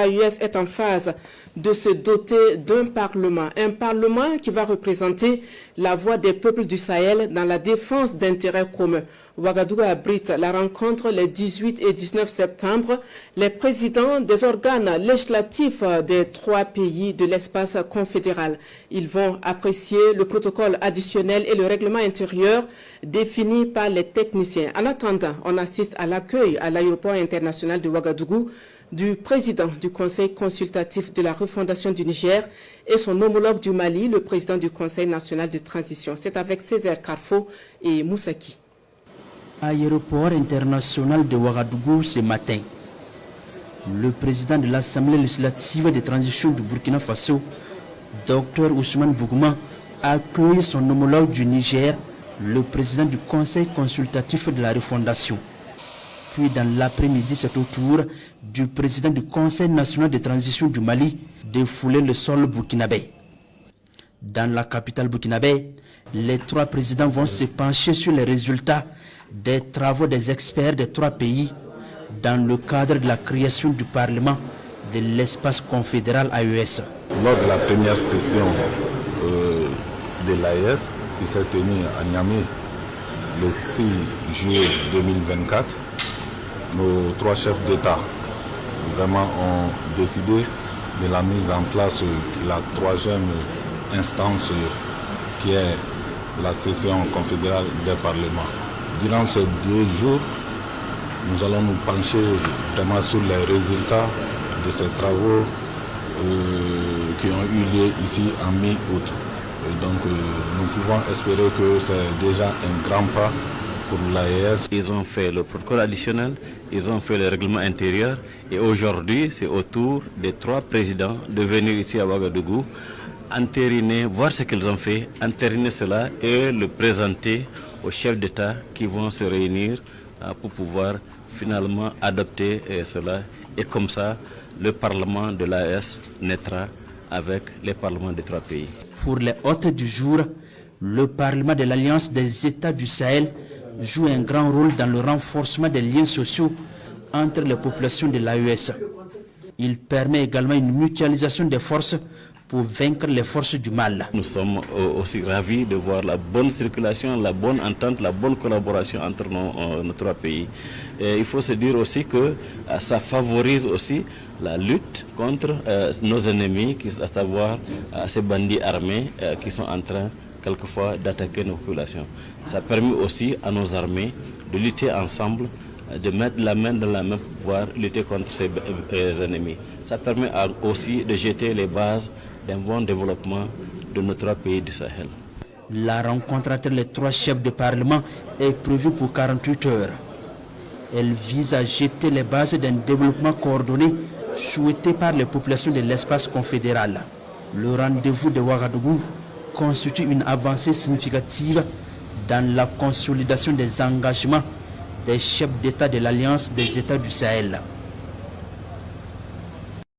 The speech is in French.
l'AES est en phase de se doter d'un parlement. Un parlement qui va représenter la voix des peuples du Sahel dans la défense d'intérêts communs. Ouagadougou abrite la rencontre les 18 et 19 septembre. Les présidents des organes législatifs des 3 pays de l'espace confédéral. Ils vont apprécier le protocole additionnel et le règlement intérieur défini par les techniciens. En attendant, on assiste à l'accueil à l'aéroport international de Ouagadougou du président du Conseil consultatif de la refondation du Niger et son homologue du Mali, le président du Conseil national de transition. C'est avec Césaire Carfo et Moussaki. Aéroport international de Ouagadougou ce matin. Le président de l'Assemblée législative de transition du Burkina Faso, Dr Ousmane Bougouma, accueille son homologue du Niger, le président du Conseil consultatif de la refondation. Puis dans l'après-midi, c'est au tour du président du Conseil national de transition du Mali de fouler le sol burkinabé. Dans la capitale burkinabé, les 3 présidents vont se pencher sur les résultats des travaux des experts des 3 pays dans le cadre de la création du Parlement de l'espace confédéral AES. Lors de la première session de l'AES qui s'est tenue à Niamey le 6 juillet 2024, nos 3 chefs d'État vraiment ont décidé de la mise en place de la 3e instance qui est la session confédérale des parlements. Durant ces 2 jours, nous allons nous pencher vraiment sur les résultats de ces travaux qui ont eu lieu ici en mi-août. Donc nous pouvons espérer que c'est déjà un grand pas pour l'AES. Ils ont fait le protocole additionnel, ils ont fait le règlement intérieur et aujourd'hui c'est au tour des 3 présidents de venir ici à Ouagadougou, entériner, voir ce qu'ils ont fait, entériner cela et le présenter aux chefs d'État qui vont se réunir pour pouvoir finalement adopter cela. Et comme ça, le Parlement de l'AES naîtra avec les parlements des 3 pays. Pour les hôtes du jour, le Parlement de l'Alliance des États du Sahel joue un grand rôle dans le renforcement des liens sociaux entre les populations de l'AES. Il permet également une mutualisation des forces pour vaincre les forces du mal. Nous sommes aussi ravis de voir la bonne circulation, la bonne entente, la bonne collaboration entre nos 3 pays. Et il faut se dire aussi que ça favorise aussi la lutte contre nos ennemis, à savoir ces bandits armés qui sont en train quelquefois d'attaquer nos populations. Ça permet aussi à nos armées de lutter ensemble, de mettre la main dans la main pour pouvoir lutter contre ces ennemis. Ça permet aussi de jeter les bases d'un bon développement de nos 3 pays du Sahel. La rencontre entre les 3 chefs de parlement est prévue pour 48 heures. Elle vise à jeter les bases d'un développement coordonné souhaité par les populations de l'espace confédéral. Le rendez-vous de Ouagadougou constitue une avancée significative dans la consolidation des engagements des chefs d'État de l'Alliance des États du Sahel.